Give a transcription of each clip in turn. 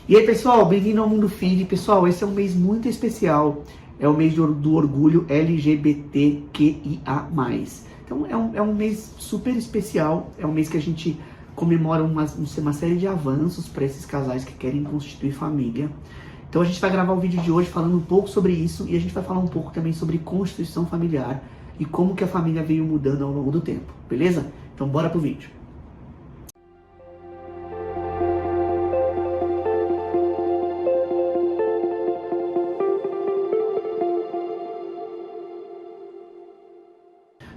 E aí, pessoal, bem-vindo ao Mundo Feed. Pessoal, esse é um mês muito especial. É o mês do orgulho LGBTQIA+. Então, é um mês super especial. É um mês que a gente comemora uma série de avanços para esses casais que querem constituir família. Então, a gente vai gravar o vídeo de hoje falando um pouco sobre isso. E a gente vai falar um pouco também sobre constituição familiar e como que a família veio mudando ao longo do tempo. Beleza? Então, bora pro vídeo.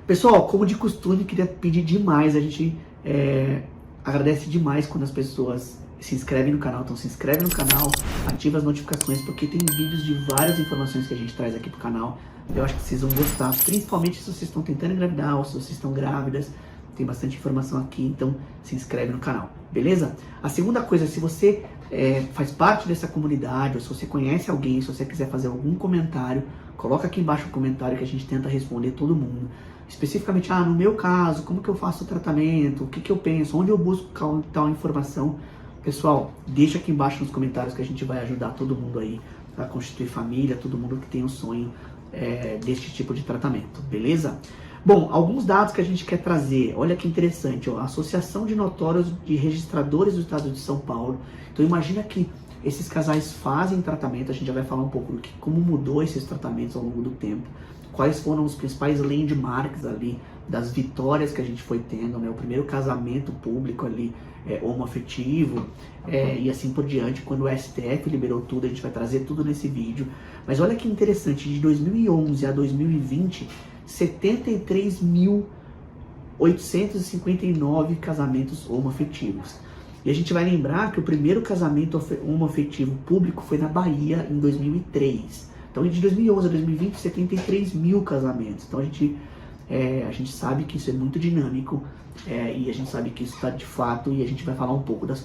Pessoal, como de costume, queria pedir demais, a gente agradece demais quando as pessoas se inscrevem no canal. Então se inscreve no canal, ativa as notificações, porque tem vídeos de várias informações que a gente traz aqui pro canal. Eu acho que vocês vão gostar, principalmente se vocês estão tentando engravidar ou se vocês estão grávidas. Tem bastante informação aqui, então se inscreve no canal, beleza? A segunda coisa, se você faz parte dessa comunidade, ou se você conhece alguém, se você quiser fazer algum comentário, coloca aqui embaixo o comentário que a gente tenta responder todo mundo. Especificamente, no meu caso, como que eu faço o tratamento, o que que eu penso, onde eu busco tal informação. Pessoal, deixa aqui embaixo nos comentários que a gente vai ajudar todo mundo aí a constituir família, todo mundo que tem o sonho deste tipo de tratamento, beleza? Bom, alguns dados que a gente quer trazer, olha que interessante, ó, a Associação de Notórios de Registradores do Estado de São Paulo. Então imagina que esses casais fazem tratamento, a gente já vai falar um pouco de como mudou esses tratamentos ao longo do tempo, quais foram os principais landmarks ali, das vitórias que a gente foi tendo, né? O primeiro casamento público ali, homoafetivo, e assim por diante, quando o STF liberou tudo, a gente vai trazer tudo nesse vídeo. Mas olha que interessante, de 2011 a 2020, 73.859 casamentos homoafetivos. E a gente vai lembrar que o primeiro casamento homoafetivo público foi na Bahia, em 2003. Então, de 2011 a 2020, 73 mil casamentos. Então, a gente sabe que isso é muito dinâmico e a gente sabe que isso está de fato, e a gente vai falar um pouco da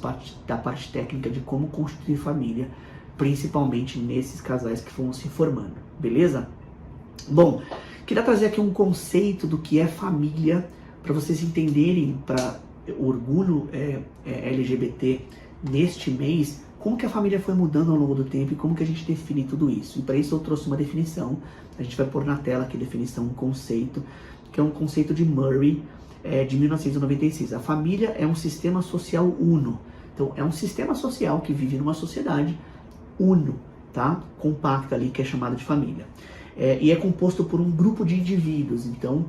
parte técnica de como construir família, principalmente nesses casais que vão se formando, beleza? Bom, queria trazer aqui um conceito do que é família, para vocês entenderem, para o orgulho LGBT neste mês, como que a família foi mudando ao longo do tempo e como que a gente define tudo isso. E para isso eu trouxe uma definição, a gente vai pôr na tela aqui a definição, um conceito, que é um conceito de Murray, de 1996. A família é um sistema social uno. Então é um sistema social que vive numa sociedade uno, tá? Compacta ali, que é chamada de família. E é composto por um grupo de indivíduos. Então,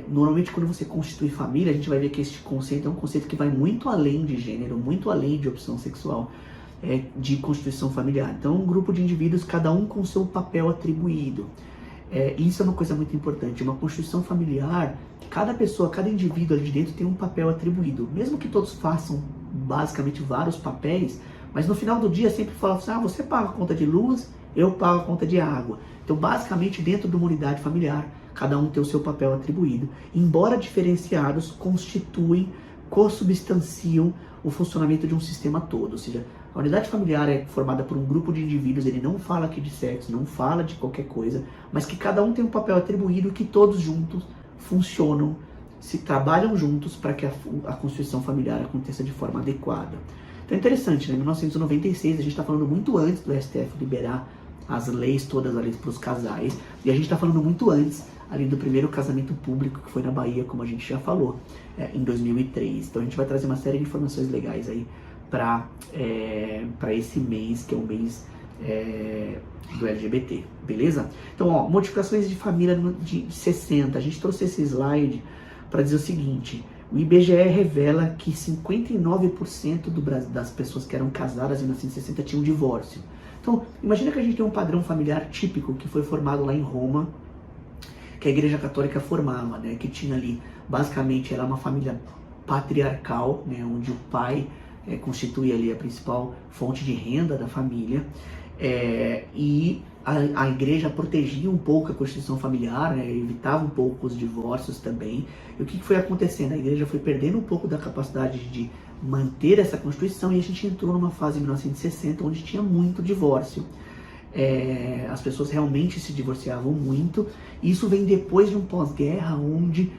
normalmente quando você constitui família, a gente vai ver que este conceito é um conceito que vai muito além de gênero, muito além de opção sexual, de constituição familiar. Então, um grupo de indivíduos, cada um com seu papel atribuído. Isso é uma coisa muito importante. Uma constituição familiar, cada pessoa, cada indivíduo ali de dentro tem um papel atribuído. Mesmo que todos façam basicamente vários papéis, mas no final do dia sempre fala assim, você paga a conta de luz, eu pago a conta de água. Então, basicamente, dentro de uma unidade familiar, cada um tem o seu papel atribuído. Embora diferenciados, constituem, consubstanciam o funcionamento de um sistema todo. Ou seja, a unidade familiar é formada por um grupo de indivíduos, ele não fala aqui de sexo, não fala de qualquer coisa, mas que cada um tem um papel atribuído e que todos juntos funcionam, se trabalham juntos para que a constituição familiar aconteça de forma adequada. Então é interessante, né? Em 1996, a gente está falando muito antes do STF liberar as leis todas ali para os casais, e a gente está falando muito antes ali do primeiro casamento público, que foi na Bahia, como a gente já falou, em 2003. Então a gente vai trazer uma série de informações legais aí para esse mês, que é o mês do LGBT, beleza? Então, modificações de família de 60, a gente trouxe esse slide para dizer o seguinte: o IBGE revela que 59% das pessoas que eram casadas em 1960 tinham divórcio. Então, imagina que a gente tem um padrão familiar típico que foi formado lá em Roma, que a Igreja Católica formava, né? Que tinha ali, basicamente, era uma família patriarcal, né? Onde o pai constituía ali a principal fonte de renda da família, e a igreja protegia um pouco a constituição familiar, né? Evitava um pouco os divórcios também. E o que foi acontecendo? A igreja foi perdendo um pouco da capacidade de manter essa constituição, e a gente entrou numa fase em 1960 onde tinha muito divórcio. As pessoas realmente se divorciavam muito. Isso vem depois de um pós-guerra onde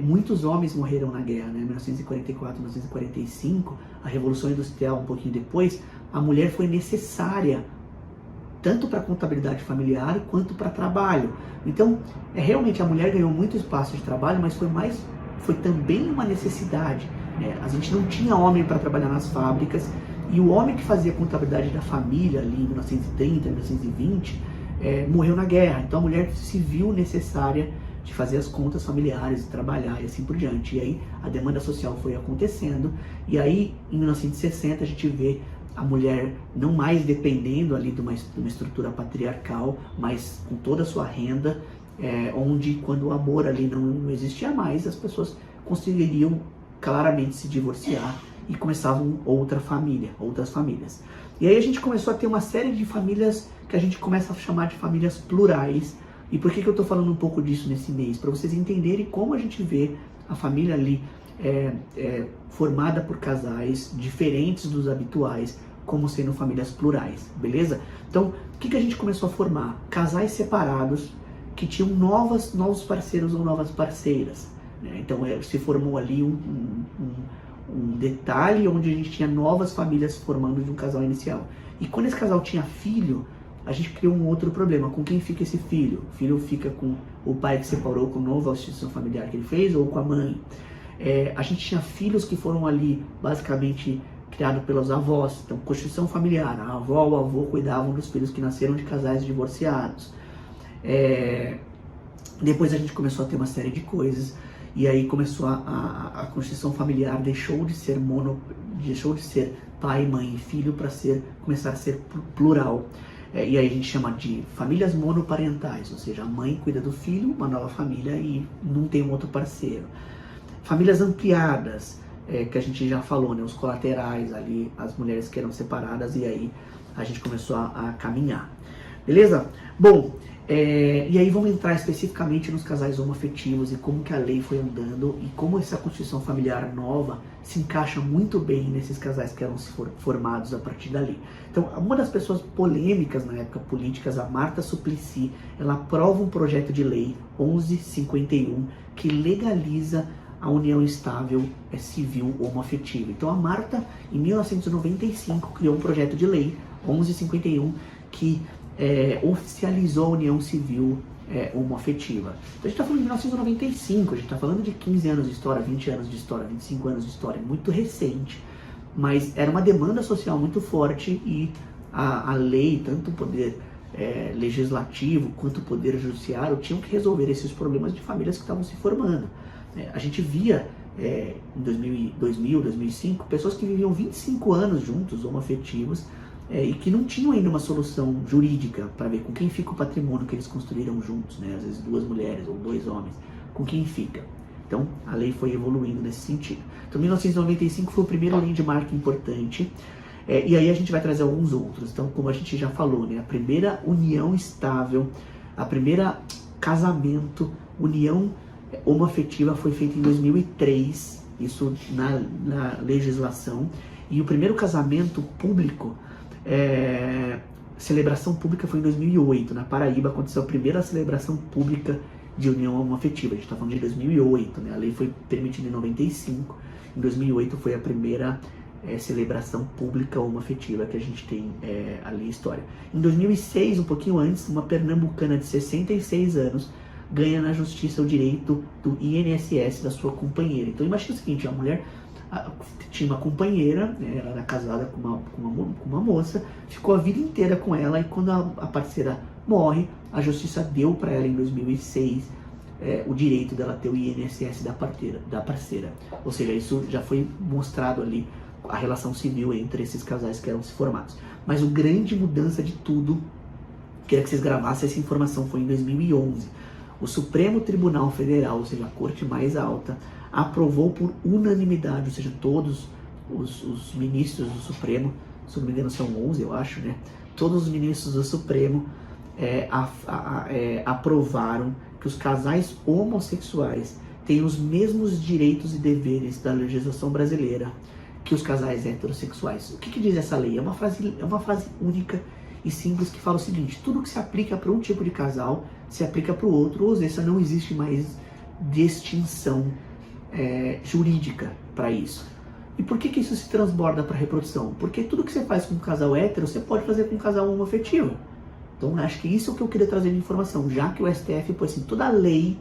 muitos homens morreram na guerra, né? 1944, 1945, a Revolução Industrial um pouquinho depois, a mulher foi necessária tanto para contabilidade familiar quanto para trabalho. Então, realmente a mulher ganhou muito espaço de trabalho, mas foi também uma necessidade, né? A gente não tinha homem para trabalhar nas fábricas, e o homem que fazia a contabilidade da família ali em 1930, 1920, morreu na guerra. Então a mulher se viu necessária de fazer as contas familiares, de trabalhar e assim por diante. E aí a demanda social foi acontecendo, e aí em 1960 a gente vê a mulher não mais dependendo ali de uma estrutura patriarcal, mas com toda a sua renda, onde quando o amor ali não existia mais, as pessoas conseguiriam claramente se divorciar e começavam outras famílias. E aí a gente começou a ter uma série de famílias que a gente começa a chamar de famílias plurais. E por que eu estou falando um pouco disso nesse mês? Para vocês entenderem como a gente vê a família ali formada por casais diferentes dos habituais, como sendo famílias plurais, beleza? Então, o que a gente começou a formar? Casais separados que tinham novos parceiros ou novas parceiras, né? Então, se formou ali um detalhe onde a gente tinha novas famílias formando de um casal inicial. E quando esse casal tinha filho, a gente criou um outro problema. Com quem fica esse filho? O filho fica com o pai que separou com a nova instituição familiar que ele fez, ou com a mãe? A gente tinha filhos que foram ali basicamente criados pelos avós. Então, constituição familiar, a avó ou o avô cuidavam dos filhos que nasceram de casais divorciados. Depois a gente começou a ter uma série de coisas, e aí começou a constituição familiar deixou de ser pai, mãe e filho para começar a ser plural. E aí a gente chama de famílias monoparentais, ou seja, a mãe cuida do filho, uma nova família, e não tem um outro parceiro. Famílias ampliadas, que a gente já falou, né, os colaterais ali, as mulheres que eram separadas, e aí a gente começou a caminhar. Beleza? Bom, e aí vamos entrar especificamente nos casais homoafetivos e como que a lei foi andando e como essa constituição familiar nova se encaixa muito bem nesses casais que eram formados a partir dali. Então, uma das pessoas polêmicas na época políticas, a Marta Suplicy, ela aprova um projeto de lei 1151 que legaliza a união estável civil homoafetiva. Então, a Marta, em 1995, criou um projeto de lei 1151 que oficializou a união civil homoafetiva. Então a gente está falando de 1995, a gente está falando de 15 anos de história, 20 anos de história, 25 anos de história, muito recente, mas era uma demanda social muito forte, e a lei, tanto o poder legislativo quanto o poder judiciário, tinham que resolver esses problemas de famílias que estavam se formando. A gente via em 2000, 2005, pessoas que viviam 25 anos juntos, homoafetivos, e que não tinham ainda uma solução jurídica para ver com quem fica o patrimônio que eles construíram juntos, né? Às vezes 2 mulheres ou 2 homens, com quem fica. Então a lei foi evoluindo nesse sentido. Então 1995 foi o primeiro lei de marca importante, e aí a gente vai trazer alguns outros. Então, como a gente já falou, né? A primeira união estável, a primeira casamento, união homoafetiva foi feita em 2003, isso na legislação, e o primeiro casamento público, celebração pública, foi em 2008. Na Paraíba aconteceu a primeira celebração pública de união homoafetiva. A gente está falando de 2008, né? A lei foi permitida em 95. Em 2008 foi a primeira celebração pública homoafetiva que a gente tem ali, história. Em 2006, um pouquinho antes, uma pernambucana de 66 anos ganha na justiça o direito do INSS da sua companheira. Então imagina o seguinte: a mulher tinha uma companheira, né, ela era casada com uma moça, ficou a vida inteira com ela, e quando a parceira morre, a justiça deu para ela em 2006 o direito dela ter o INSS da parceira. Ou seja, isso já foi mostrado ali, a relação civil entre esses casais que eram se formados. Mas a grande mudança de tudo, queria que vocês gravassem essa informação, foi em 2011. O Supremo Tribunal Federal, ou seja, a corte mais alta, aprovou por unanimidade, ou seja, todos os ministros do Supremo, se não me engano são 11, eu acho, né? Todos os ministros do Supremo aprovaram que os casais homossexuais têm os mesmos direitos e deveres da legislação brasileira que os casais heterossexuais. O que diz essa lei? É uma frase única e simples que fala o seguinte: tudo que se aplica para um tipo de casal se aplica para o outro, ou seja, não existe mais distinção jurídica para isso. E por que isso se transborda para a reprodução? Porque tudo que você faz com um casal hétero, você pode fazer com um casal homoafetivo. Então, acho que isso é o que eu queria trazer de informação, já que o STF pôs assim, toda a lei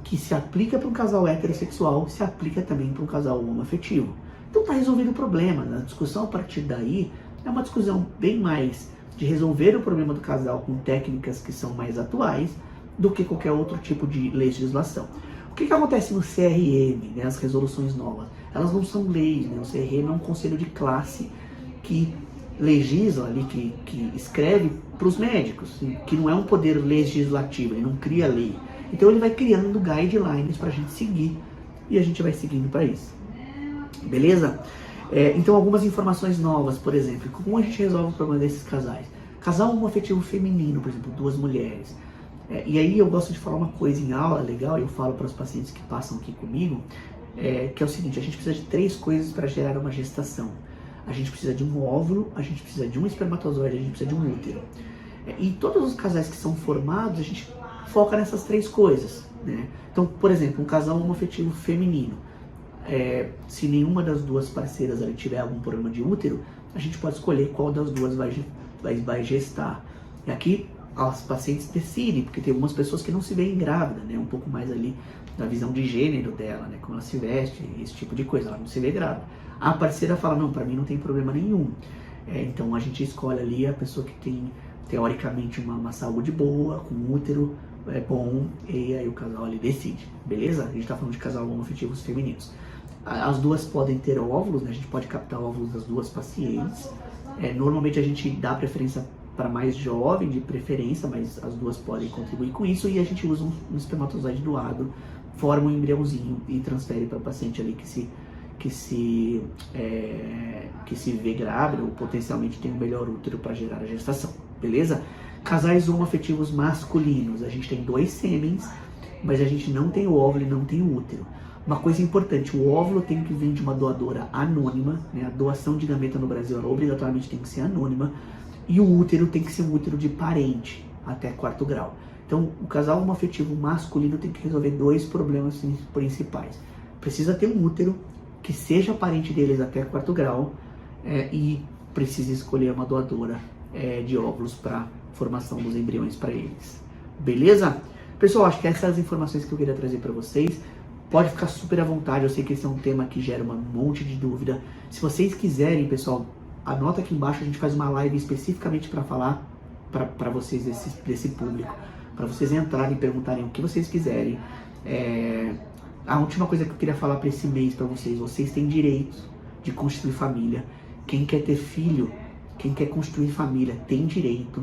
que se aplica para um casal heterossexual se aplica também para um casal homoafetivo. Então tá resolvido o problema. A discussão a partir daí é uma discussão bem mais de resolver o problema do casal com técnicas que são mais atuais do que qualquer outro tipo de legislação. O que acontece no CRM, né, as resoluções novas? Elas não são leis, né? O CRM é um conselho de classe que legisla ali, que escreve para os médicos, que não é um poder legislativo, ele não cria lei. Então ele vai criando guidelines para a gente seguir e a gente vai seguindo para isso. Beleza? Então algumas informações novas, por exemplo, como a gente resolve o problema desses casais? Casal homoafetivo feminino, por exemplo, 2 mulheres. E aí eu gosto de falar uma coisa em aula legal, eu falo para os pacientes que passam aqui comigo, que é o seguinte: a gente precisa de 3 coisas para gerar uma gestação. A gente precisa de um óvulo, a gente precisa de um espermatozoide, a gente precisa de um útero. E todos os casais que são formados, a gente foca nessas 3 coisas, né? Então, por exemplo, um casal homoafetivo feminino, se nenhuma das 2 parceiras ali tiver algum problema de útero, a gente pode escolher qual das 2 vai gestar. E aqui as pacientes decidem, porque tem algumas pessoas que não se veem grávidas, né? Um pouco mais ali da visão de gênero dela, né? Como ela se veste, esse tipo de coisa, ela não se vê grávida. A parceira fala, não, para mim não tem problema nenhum. Então a gente escolhe ali a pessoa que tem, teoricamente, uma saúde boa, com útero bom, e aí o casal ali decide, beleza? A gente tá falando de casal homoafetivos femininos. As 2 podem ter óvulos, né? A gente pode captar óvulos das 2 pacientes. Normalmente a gente dá preferência para mais jovem, de preferência, mas as 2 podem contribuir com isso, e a gente usa um espermatozoide doado, forma um embriãozinho e transfere para o paciente ali que se vê grávida ou potencialmente tem um melhor útero para gerar a gestação, beleza? Casais homoafetivos masculinos, a gente tem 2 sêmens, mas a gente não tem o óvulo e não tem o útero. Uma coisa importante, o óvulo tem que vir de uma doadora anônima, né? A doação de gameta no Brasil ela obrigatoriamente tem que ser anônima, e o útero tem que ser um útero de parente, até 4º grau. Então, o casal homoafetivo masculino tem que resolver 2 problemas principais. Precisa ter um útero que seja parente deles até 4º grau, e precisa escolher uma doadora de óvulos para formação dos embriões para eles. Beleza? Pessoal, acho que essas são as informações que eu queria trazer para vocês. Pode ficar super à vontade, eu sei que esse é um tema que gera um monte de dúvida. Se vocês quiserem, pessoal, anota aqui embaixo, a gente faz uma live especificamente para falar para vocês desse público, para vocês entrarem e perguntarem o que vocês quiserem. A última coisa que eu queria falar para esse mês para vocês têm direito de constituir família. Quem quer ter filho, quem quer construir família tem direito,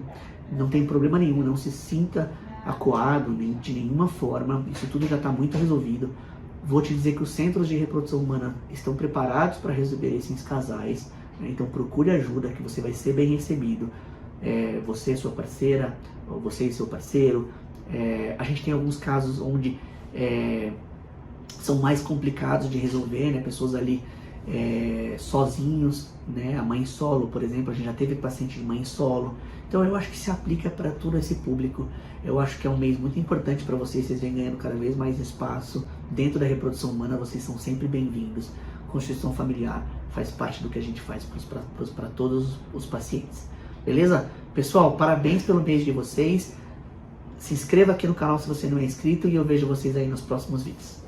não tem problema nenhum, não se sinta acuado de nenhuma forma, isso tudo já está muito resolvido. Vou te dizer que os centros de reprodução humana estão preparados para receber esses casais, né? Então procure ajuda que você vai ser bem recebido. Você e sua parceira, ou você e seu parceiro. A gente tem alguns casos onde são mais complicados de resolver, né? Pessoas ali sozinhos, né? A mãe solo, por exemplo, a gente já teve paciente de mãe solo. Então eu acho que se aplica para todo esse público. Eu acho que é um mês muito importante para vocês vêm ganhando cada vez mais espaço dentro da reprodução humana, vocês são sempre bem-vindos. Constituição familiar faz parte do que a gente faz para todos os pacientes. Beleza? Pessoal, parabéns pelo mês de vocês. Se inscreva aqui no canal se você não é inscrito e eu vejo vocês aí nos próximos vídeos.